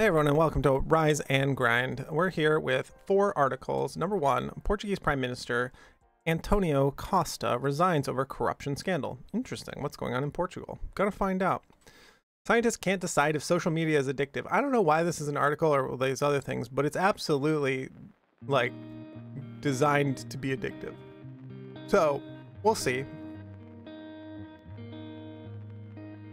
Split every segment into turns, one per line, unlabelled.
Hey everyone, and welcome to Rise and Grind. We're here with 4 articles. Number 1, Portuguese Prime Minister Antonio Costa resigns over corruption scandal. Interesting. What's going on in Portugal? Gonna find out. Scientists can't decide if social media is addictive. I don't know why this is an article or these other things, but it's absolutely like designed to be addictive. So we'll see.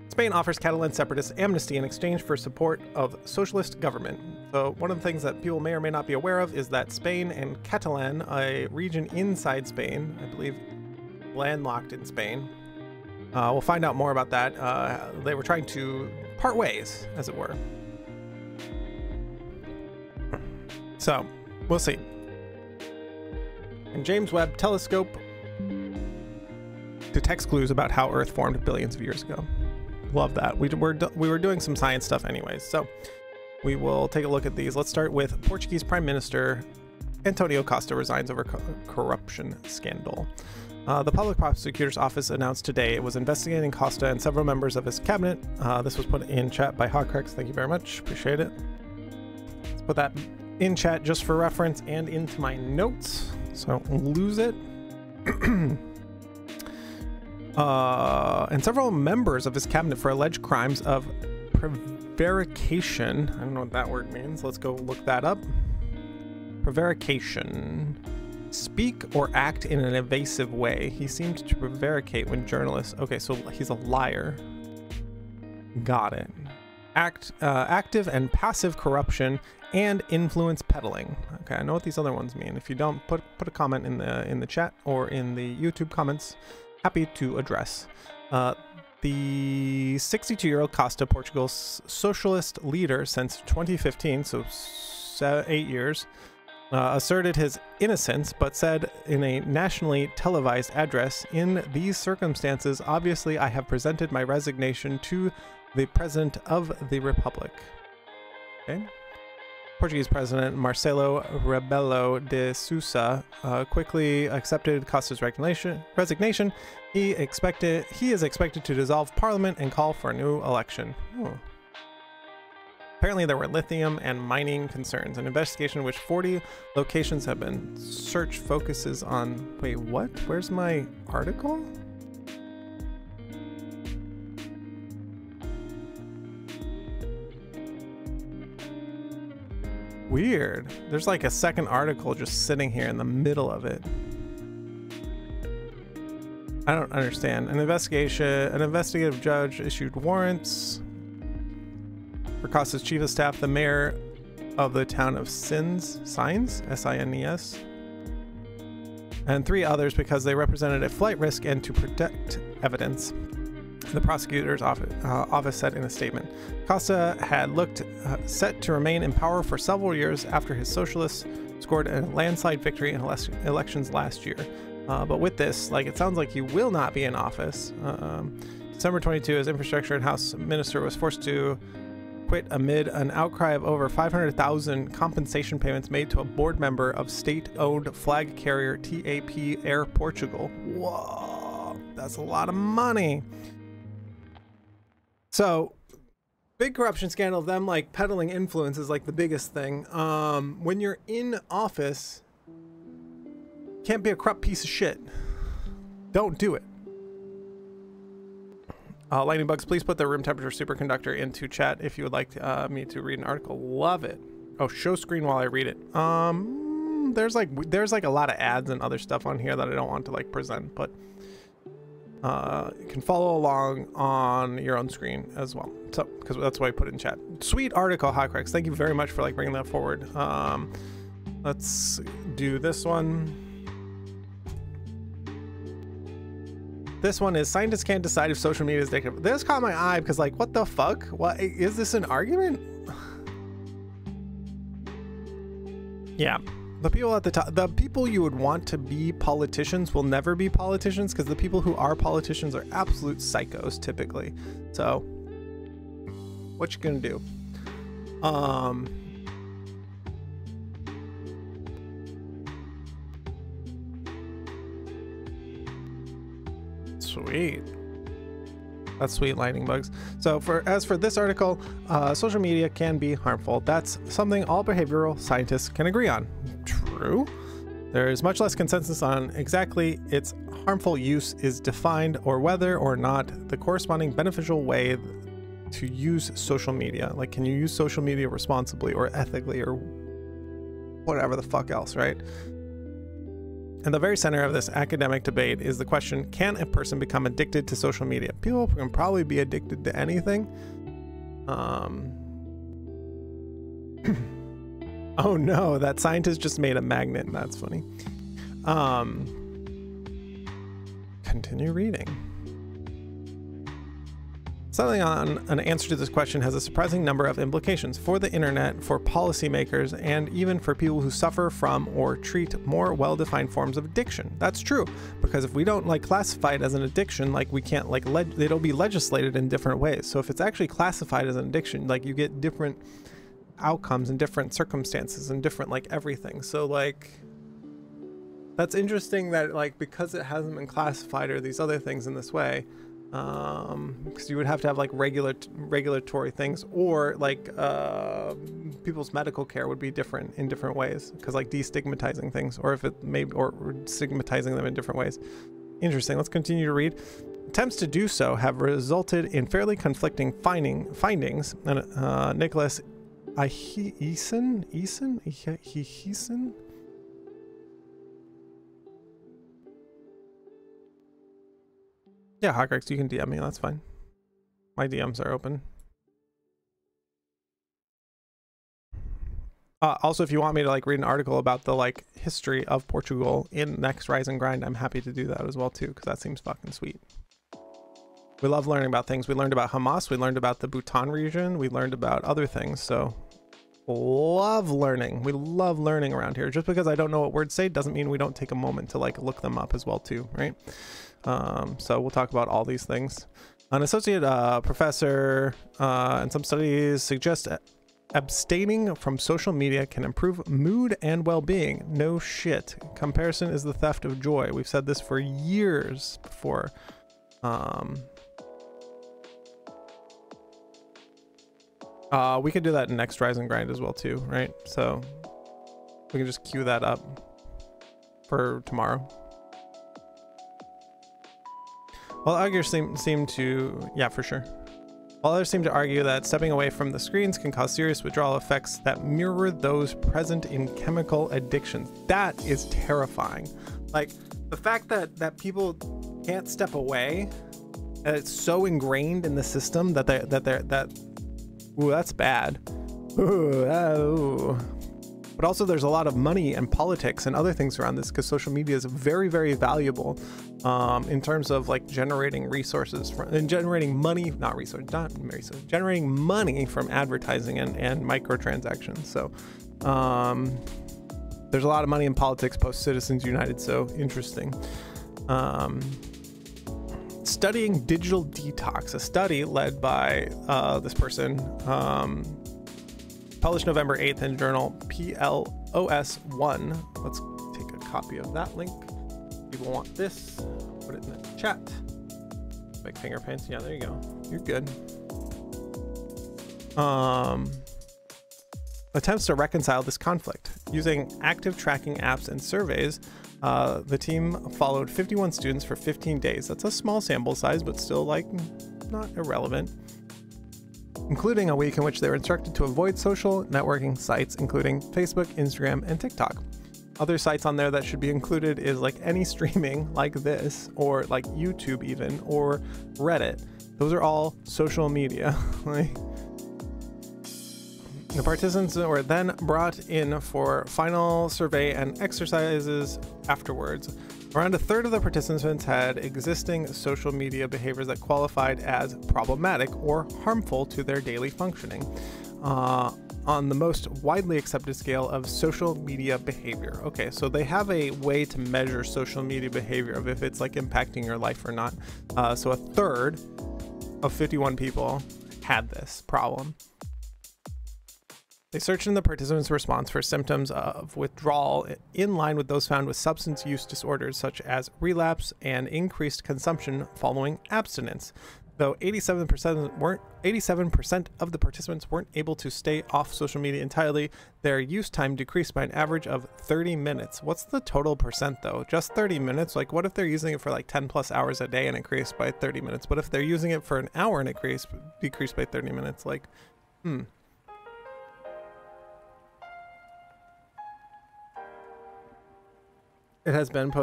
Spain offers Catalan separatists amnesty in exchange for support of socialist government. So one of the things that people may or may not be aware of is that Spain and Catalan, a region inside Spain, I believe landlocked in Spain, we'll find out more about that. They were trying to part ways, as it were. So we'll see. And James Webb telescope detects clues about how Earth formed billions of years ago. Love that. We were doing some science stuff anyways, so we will take a look at these. Let's start with Portuguese Prime Minister Antonio Costa resigns over corruption scandal. The Public Prosecutor's Office announced today it was investigating Costa and several members of his cabinet. This was put in chat by Hawkrex. Thank you very much. Appreciate it. Let's put that in chat just for reference and into my notes so I don't lose it. And several members of his cabinet for alleged crimes of prevarication. I don't know what that word means. Let's go look that up. Prevarication. Speak or act in an evasive way. He seemed to prevaricate when journalists... Okay, so he's a liar. Got it. Active and passive corruption and influence peddling. Okay, I know what these other ones mean. If you don't, put a comment in the chat or in the YouTube comments. Happy to address. The 62-year-old Costa, Portugal's socialist leader since 2015, so 8 years, asserted his innocence, but said in a nationally televised address, "In these circumstances, obviously I have presented my resignation to the President of the Republic." Okay. Portuguese President Marcelo Rebelo de Sousa quickly accepted Costa's resignation. He is expected to dissolve Parliament and call for a new election. Apparently there were lithium and mining concerns. An investigation in which 40 locations have been searched focuses on... Wait, what? Where's my article? Weird. There's like a second article just sitting here in the middle of it. I don't understand. An investigative judge issued warrants for Costa's chief of staff, the mayor of the town of Sines, S-I-N-E-S, and 3 others because they represented a flight risk and to protect evidence. The prosecutor's office said in a statement, Costa had looked set to remain in power for several years after his socialists scored a landslide victory in elections last year. But with this, it sounds like he will not be in office. December 22, his infrastructure and house minister was forced to quit amid an outcry of over 500,000 compensation payments made to a board member of state-owned flag carrier TAP Air Portugal. Whoa, that's a lot of money. So, big corruption scandal, them peddling influence is the biggest thing. When you're in office, can't be a corrupt piece of shit. Don't do it. Lightning Bugs, please put the room temperature superconductor into chat if you would like me to read an article. Love it. Oh, show screen while I read it. There's a lot of ads and other stuff on here that I don't want to present, but you can follow along on your own screen as well. So, because that's why I put it in chat. Sweet article, Hawkrex. Thank you very much for bringing that forward. Let's do this one. This one is scientists can't decide if social media is addictive. This caught my eye because what the fuck? What is this an argument? Yeah. The people at the top, the people you would want to be politicians will never be politicians because the people who are politicians are absolute psychos typically. So, what you gonna do? Sweet. That's sweet, lightning bugs. So as for this article, social media can be harmful. That's something all behavioral scientists can agree on. True. There is much less consensus on exactly its harmful use is defined or whether or not the corresponding beneficial way to use social media. Like, can you use social media responsibly or ethically or whatever the fuck else, right? In the very center of this academic debate is the question, can a person become addicted to social media? People can probably be addicted to anything. Oh no, that scientist just made a magnet. That's funny. Continue reading. Something on an answer to this question has a surprising number of implications for the internet, for policymakers, and even for people who suffer from or treat more well-defined forms of addiction. That's true, because if we don't like classify it as an addiction, like we can't like it'll be legislated in different ways. So if it's actually classified as an addiction, like you get different outcomes and different circumstances and different like everything. So like that's interesting that like because it hasn't been classified or these other things in this way, because you would have to have like regulatory things, or like people's medical care would be different in different ways, because like destigmatizing things, or if it may, or stigmatizing them in different ways. Interesting. Let's continue to read. Attempts to do so have resulted in fairly conflicting findings. And Nicholas Eason? Yeah, Hawkrex, you can DM me, that's fine. My DMs are open. Also, if you want me to like read an article about the like history of Portugal in next Rise and Grind, I'm happy to do that as well too, because that seems fucking sweet. We love learning about things. We learned about Hamas, we learned about the Bhutan region, we learned about other things, so love learning. We love learning around here. Just because I don't know what words say doesn't mean we don't take a moment to like look them up as well too, right? So we'll talk about all these things. An associate professor and some studies suggest abstaining from social media can improve mood and well-being. No shit. Comparison is the theft of joy. We've said this for years before. We could do that in next Rise and Grind as well too, right? So we can just queue that up for tomorrow. Well, others seem to, yeah, for sure. While others seem to argue that stepping away from the screens can cause serious withdrawal effects that mirror those present in chemical addictions. That is terrifying. Like the fact that people can't step away, and it's so ingrained in the system that ooh, that's bad. Ooh. But also there's a lot of money and politics and other things around this, because social media is very, very valuable in terms of like generating resources and generating money, generating money from advertising and microtransactions. So there's a lot of money in politics post Citizens United. So interesting. Studying digital detox, a study led by this person, published November 8th in journal PLOS1. Let's take a copy of that link. People want this, put it in the chat. Big finger paints, yeah, there you go. You're good. Attempts to reconcile this conflict. Using active tracking apps and surveys, the team followed 51 students for 15 days. That's a small sample size, but still like not irrelevant. Including a week in which they were instructed to avoid social networking sites, including Facebook, Instagram, and TikTok. Other sites on there that should be included is like any streaming like this, or like YouTube even, or Reddit. Those are all social media. The participants were then brought in for final survey and exercises afterwards. Around a third of the participants had existing social media behaviors that qualified as problematic or harmful to their daily functioning on the most widely accepted scale of social media behavior. Okay, so they have a way to measure social media behavior of if it's like impacting your life or not. So a third of 51 people had this problem. They searched in the participants' response for symptoms of withdrawal in line with those found with substance use disorders such as relapse and increased consumption following abstinence. though 87% of the participants weren't able to stay off social media entirely. Their use time decreased by an average of 30 minutes. What's the total percent though? Just 30 minutes? Like, what if they're using it for like 10 plus hours a day and increased by 30 minutes? What if they're using it for an hour and decreased by 30 minutes? Like, It has been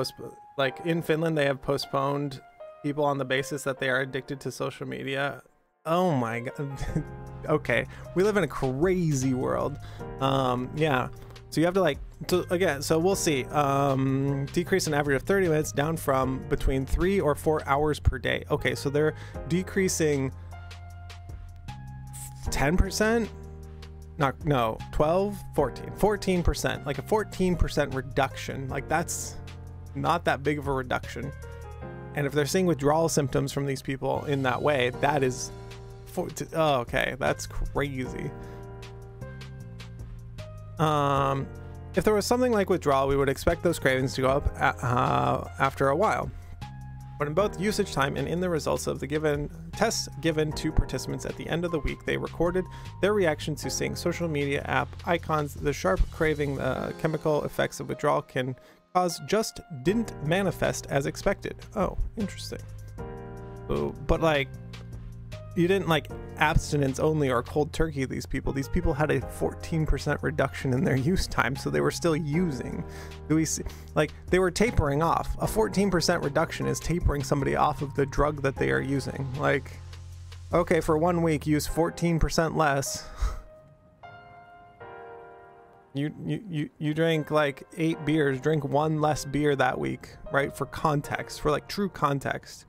like in Finland, they have postponed people on the basis that they are addicted to social media. Oh my god. Okay, we live in a crazy world. Yeah, so you have to like so we'll see. Decrease an average of 30 minutes, down from between 3 or 4 hours per day. Okay, so they're decreasing 10%. No, 12, 14%, like a 14% reduction. Like, that's not that big of a reduction. And if they're seeing withdrawal symptoms from these people in that way, that is okay, that's crazy. If there was something like withdrawal, we would expect those cravings to go up after a while. But in both usage time and in the results of the tests given to participants at the end of the week, they recorded their reaction to seeing social media app icons. The sharp craving, the chemical effects of withdrawal can cause just didn't manifest as expected. Oh, interesting. So, but like, you didn't like abstinence only or cold turkey these people. These people had a 14% reduction in their use time, so they were still using. Do we see, like, they were tapering off. A 14% reduction is tapering somebody off of the drug that they are using. Like, okay, for 1 week, use 14% less. You drank like 8 beers, drink 1 less beer that week, right? For context, for like true context.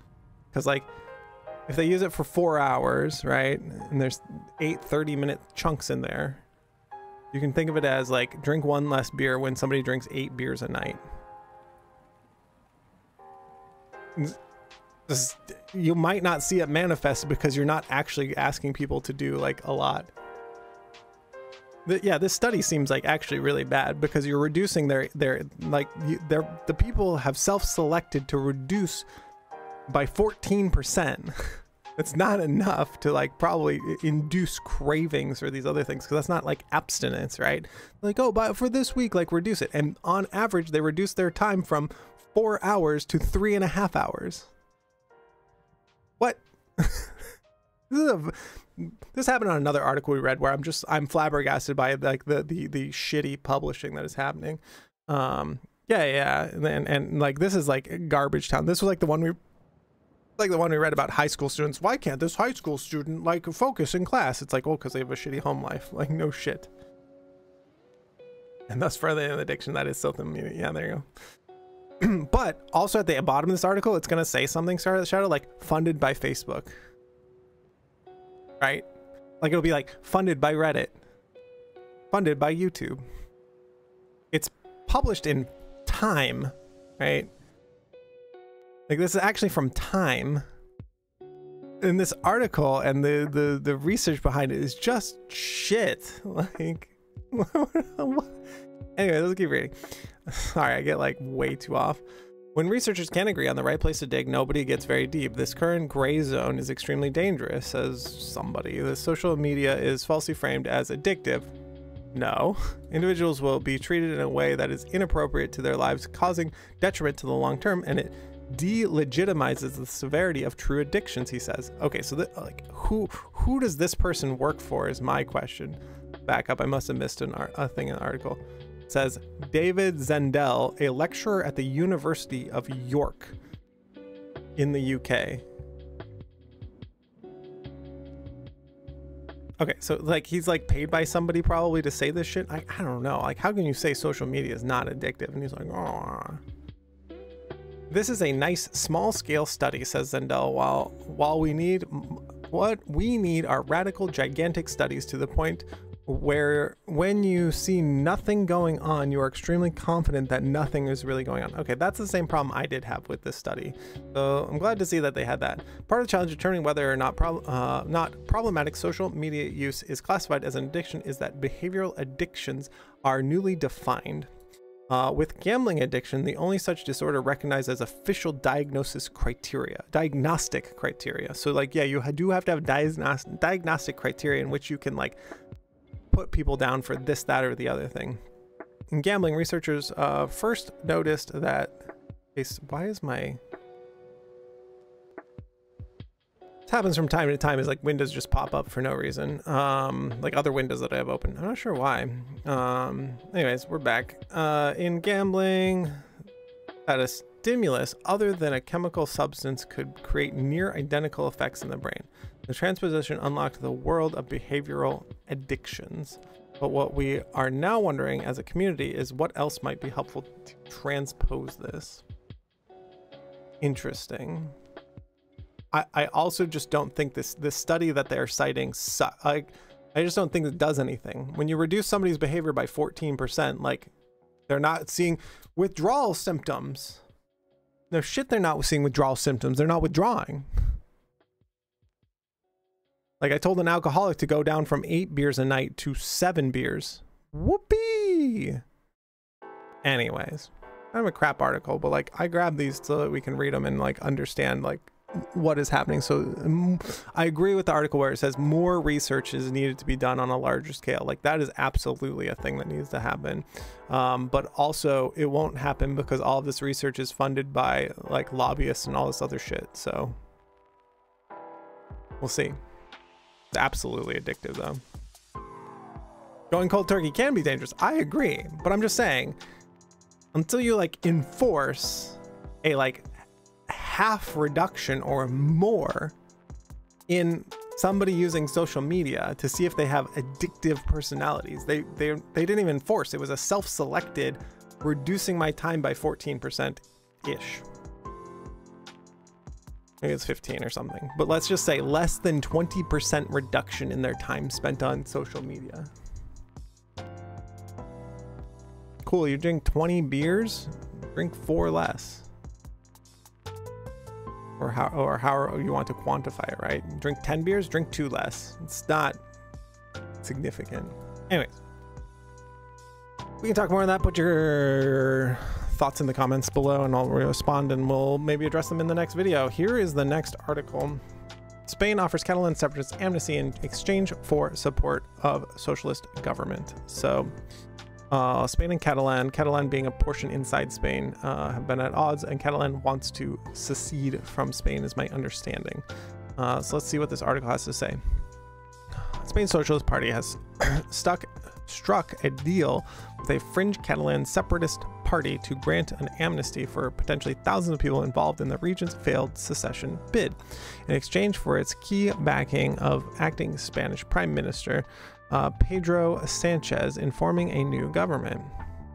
Because like, if they use it for 4 hours, right, and there's 8 30-minute chunks in there, you can think of it as like drink 1 less beer when somebody drinks 8 beers a night. You might not see it manifest because you're not actually asking people to do like a lot. Yeah, this study seems like actually really bad because you're reducing the people have self-selected to reduce by 14%. It's not enough to like probably induce cravings or these other things, because that's not like abstinence, right? Like, oh, but for this week, like reduce it. And on average, they reduce their time from 4 hours to 3.5 hours. What? This happened on another article we read where I'm flabbergasted by like the shitty publishing that is happening. Yeah, and like this is like garbage town. This was like the one we read about high school students. Why can't this high school student like focus in class? It's like, oh, because they have a shitty home life. Like, no shit. And thus further in addiction, that is social media. Yeah, there you go. But also at the bottom of this article, it's gonna say something, Shadow, like funded by Facebook. Right? Like it'll be like funded by Reddit, funded by YouTube. It's published in Time, right? Like this is actually from Time. And this article and the research behind it is just shit. Like, anyway, let's keep reading. Sorry, I get like way too off. When researchers can't agree on the right place to dig, nobody gets very deep. This current gray zone is extremely dangerous, says somebody. The social media is falsely framed as addictive. No. Individuals will be treated in a way that is inappropriate to their lives, causing detriment to the long term, and it delegitimizes the severity of true addictions, he says. Okay, so like who does this person work for is my question. Back up, I must have missed a thing in the article. It says David Zendel, a lecturer at the University of York in the UK. Okay, so like he's like paid by somebody probably to say this shit. I don't know. Like, how can you say social media is not addictive? And he's like, oh. This is a nice small scale study, says Zendel. While what we need are radical, gigantic studies to the point where when you see nothing going on, you are extremely confident that nothing is really going on. Okay, that's the same problem I did have with this study. So I'm glad to see that they had that. Part of the challenge determining whether or not problematic social media use is classified as an addiction is that behavioral addictions are newly defined. With gambling addiction, the only such disorder recognized as official diagnostic criteria. So like, yeah, you do have to have diagnostic criteria in which you can like put people down for this, that, or the other thing. In gambling, researchers first noticed that, why is my... This happens from time to time, is like windows just pop up for no reason, like other windows that I have open. I'm not sure why. Anyways, we're back. In gambling, that a stimulus other than a chemical substance could create near identical effects in the brain. The transposition unlocked the world of behavioral addictions. But what we are now wondering as a community is what else might be helpful to transpose this. Interesting. I also just don't think this study that they're citing, I just don't think it does anything. When you reduce somebody's behavior by 14%, like they're not seeing withdrawal symptoms. No shit, they're not seeing withdrawal symptoms. They're not withdrawing. Like I told an alcoholic to go down from 8 beers a night to 7 beers. Whoopee. Anyways, kind of a crap article, but like I grabbed these so that we can read them and like understand like what is happening. So I agree with the article where it says more research is needed to be done on a larger scale. Like that is absolutely a thing that needs to happen. But also it won't happen because all of this research is funded by like lobbyists and all this other shit. So we'll see. It's absolutely addictive though. Going cold turkey can be dangerous. I agree, but I'm just saying until you like enforce a like half reduction or more in somebody using social media to see if they have addictive personalities. They didn't even force. It was a self-selected reducing my time by 14% ish. Maybe it's 15 or something, but let's just say less than 20% reduction in their time spent on social media. Cool, you drink 20 beers, drink 4 less. Or how you want to quantify it, right? Drink 10 beers, drink 2 less. It's not significant. Anyways, we can talk more on that. Put your thoughts in the comments below and I'll respond and we'll maybe address them in the next video. Here is the next article. Spain offers Catalan separatists amnesty in exchange for support of socialist government. So Spain and Catalan being a portion inside Spain, have been at odds, and Catalan wants to secede from Spain is my understanding. So let's see what this article has to say. Spain's Socialist Party has struck a deal with a fringe Catalan separatist party to grant an amnesty for potentially thousands of people involved in the region's failed secession bid, in exchange for its key backing of acting Spanish Prime Minister Pedro Sanchez in forming a new government.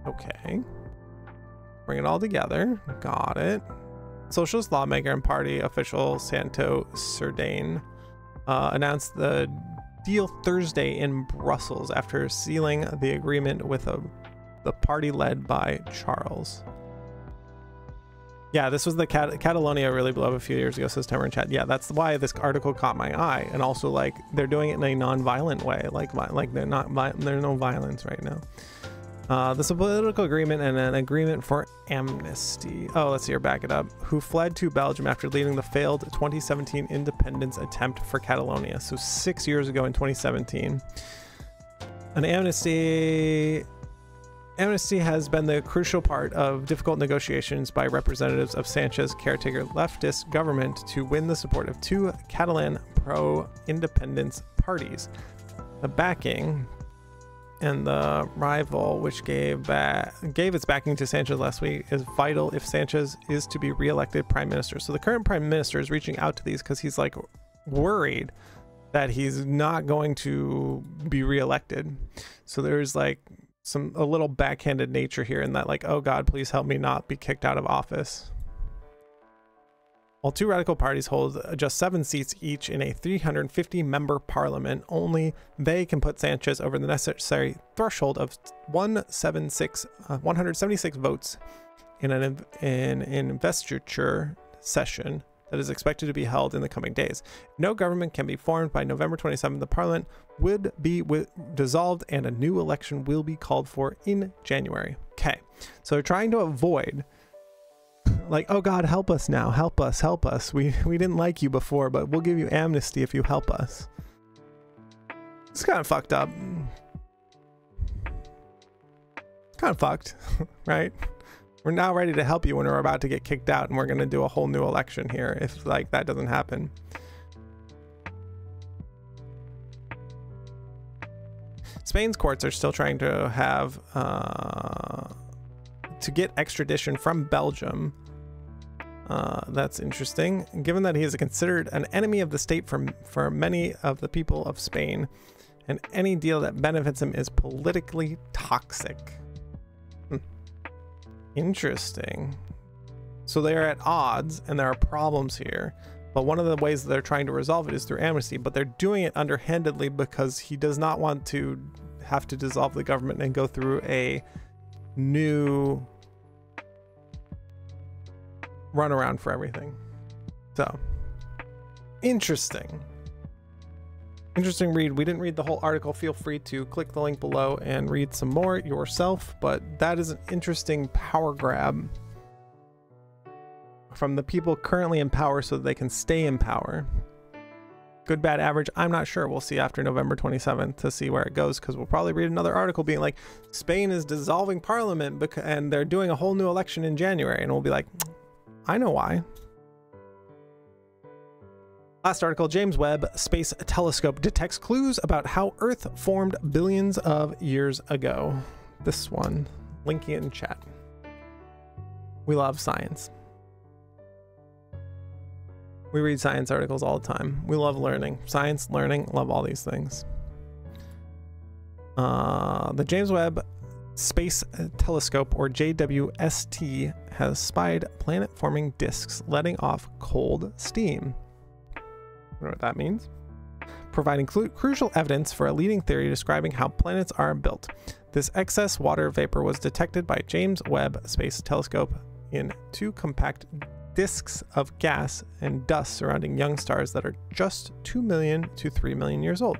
Okay. Bring it all together. Got it. Socialist lawmaker and party official Santo Cerdain announced the deal Thursday in Brussels after sealing the agreement with the party led by Charles. Yeah, this was the Catalonia really blew up a few years ago, says Timer in chat. Yeah, that's why this article caught my eye. And also, like, they're doing it in a non-violent way. Like there's no violence right now. This is a political agreement and an agreement for amnesty. Oh, let's see here, back it up. Who fled to Belgium after leading the failed 2017 independence attempt for Catalonia. So 6 years ago in 2017. An amnesty has been the crucial part of difficult negotiations by representatives of Sanchez's caretaker leftist government to win the support of 2 Catalan pro-independence parties. The backing and the rival, which gave its backing to Sanchez last week, is vital if Sanchez is to be re-elected prime minister. So the current prime minister is reaching out to these because he's like worried that he's not going to be re-elected. So there's like a little backhanded nature here in that, like, oh God, please help me not be kicked out of office. While 2 radical parties hold just 7 seats each in a 350-member parliament, only they can put Sanchez over the necessary threshold of 176 votes in an investiture session that is expected to be held in the coming days. No government can be formed by November 27th. The parliament would be dissolved and a new election will be called for in January. Okay, so they're trying to avoid, like, oh God, help us now, help us, help us. We didn't like you before, but we'll give you amnesty if you help us. It's kind of fucked up. Kind of fucked, right? We're now ready to help you when we're about to get kicked out, and we're going to do a whole new election here if like that doesn't happen. Spain's courts are still trying to have to get extradition from Belgium. That's interesting. Given that he is considered an enemy of the state for many of the people of Spain, and any deal that benefits him is politically toxic. Interesting. So they are at odds and there are problems here, but one of the ways that they're trying to resolve it is through amnesty, but they're doing it underhandedly because he does not want to have to dissolve the government and go through a new runaround for everything. So interesting read. We didn't read the whole article. Feel free to click the link below and read some more yourself, but that is an interesting power grab from the people currently in power so that they can stay in power. Good, bad, average, I'm not sure. We'll see after November 27th to see where it goes, because we'll probably read another article being like, Spain is dissolving parliament and they're doing a whole new election in January, and we'll be like, I know why. Last article, James Webb Space Telescope detects clues about how Earth formed billions of years ago. This one, linking it in chat. We love science. We read science articles all the time. We love learning. Science, learning, love all these things. The James Webb Space Telescope, or JWST, has spied planet-forming disks letting off cold steam. I don't know what that means. Providing crucial evidence for a leading theory describing how planets are built. This excess water vapor was detected by James Webb Space Telescope in 2 compact disks of gas and dust surrounding young stars that are just 2 million to 3 million years old,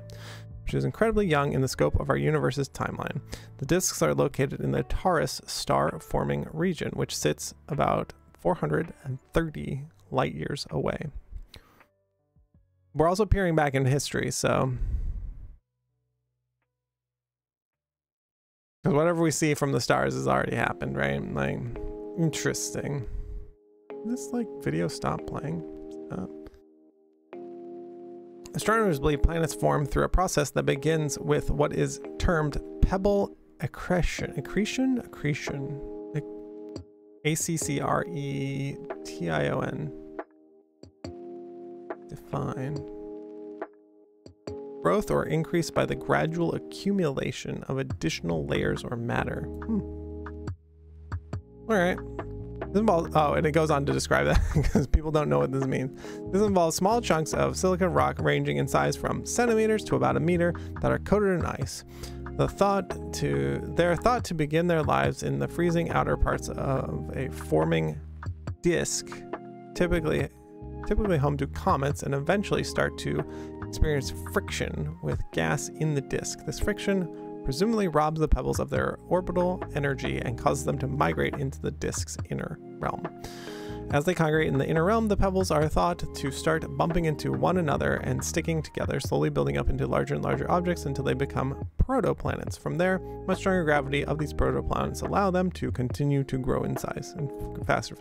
which is incredibly young in the scope of our universe's timeline. The disks are located in the Taurus star-forming region, which sits about 430 light years away. We're also peering back in history, so because whatever we see from the stars has already happened, right? Like, interesting. This like video stop playing. Stop. Astronomers believe planets form through a process that begins with what is termed pebble accretion. ACCRETION. Define. Growth or increase by the gradual accumulation of additional layers or matter. All right. This involves, oh, and it goes on to describe that because people don't know what this means. This involves small chunks of silicon rock ranging in size from centimeters to about a meter that are coated in ice. They're thought to begin their lives in the freezing outer parts of a forming disk, typically home to comets, and eventually start to experience friction with gas in the disk. This friction presumably robs the pebbles of their orbital energy and causes them to migrate into the disk's inner realm. As they congregate in the inner realm, the pebbles are thought to start bumping into one another and sticking together, slowly building up into larger and larger objects until they become protoplanets. From there, much stronger gravity of these protoplanets allow them to continue to grow in size and faster.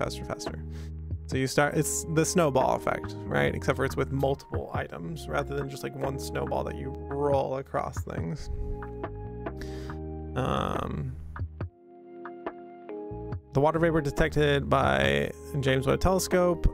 So you start, it's the snowball effect, right? Except for it's with multiple items rather than just like one snowball that you roll across things. The water vapor detected by James Webb Telescope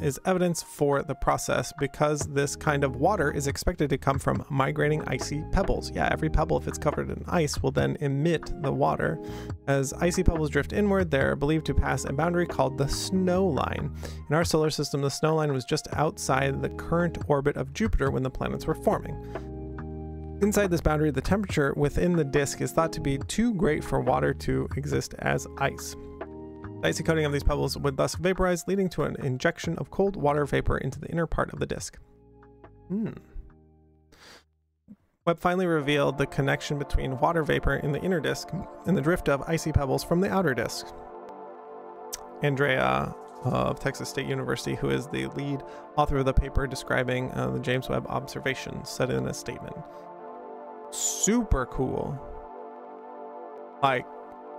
is evidence for the process, because this kind of water is expected to come from migrating icy pebbles. Yeah, every pebble, if it's covered in ice, will then emit the water. As icy pebbles drift inward, they're believed to pass a boundary called the snow line. In our solar system, the snow line was just outside the current orbit of Jupiter when the planets were forming. Inside this boundary, the temperature within the disk is thought to be too great for water to exist as ice. The icy coating of these pebbles would thus vaporize, leading to an injection of cold water vapor into the inner part of the disk. Webb finally revealed the connection between water vapor in the inner disk and the drift of icy pebbles from the outer disk. Andrea of Texas State University, who is the lead author of the paper describing the James Webb observations, said in a statement, super cool. Like,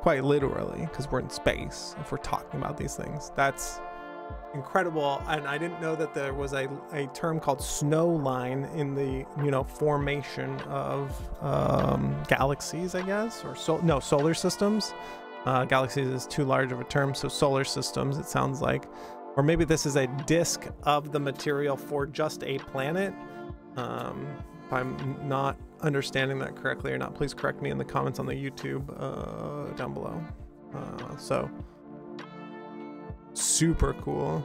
quite literally, because we're in space, if we're talking about these things. That's incredible. And I didn't know that there was a term called snow line in the, you know, formation of galaxies, I guess, or solar systems. Galaxies is too large of a term, so solar systems, it sounds like. Or maybe this is a disk of the material for just a planet. If I'm not understanding that correctly or not, please correct me in the comments on the YouTube down below. So super cool.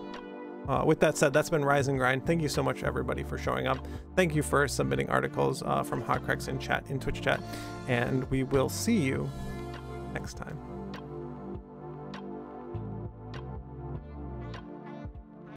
With that said, that's been Rise and Grind. Thank you so much, everybody, for showing up. Thank you for submitting articles from Hot Cracks in Twitch chat, and we will see you next time.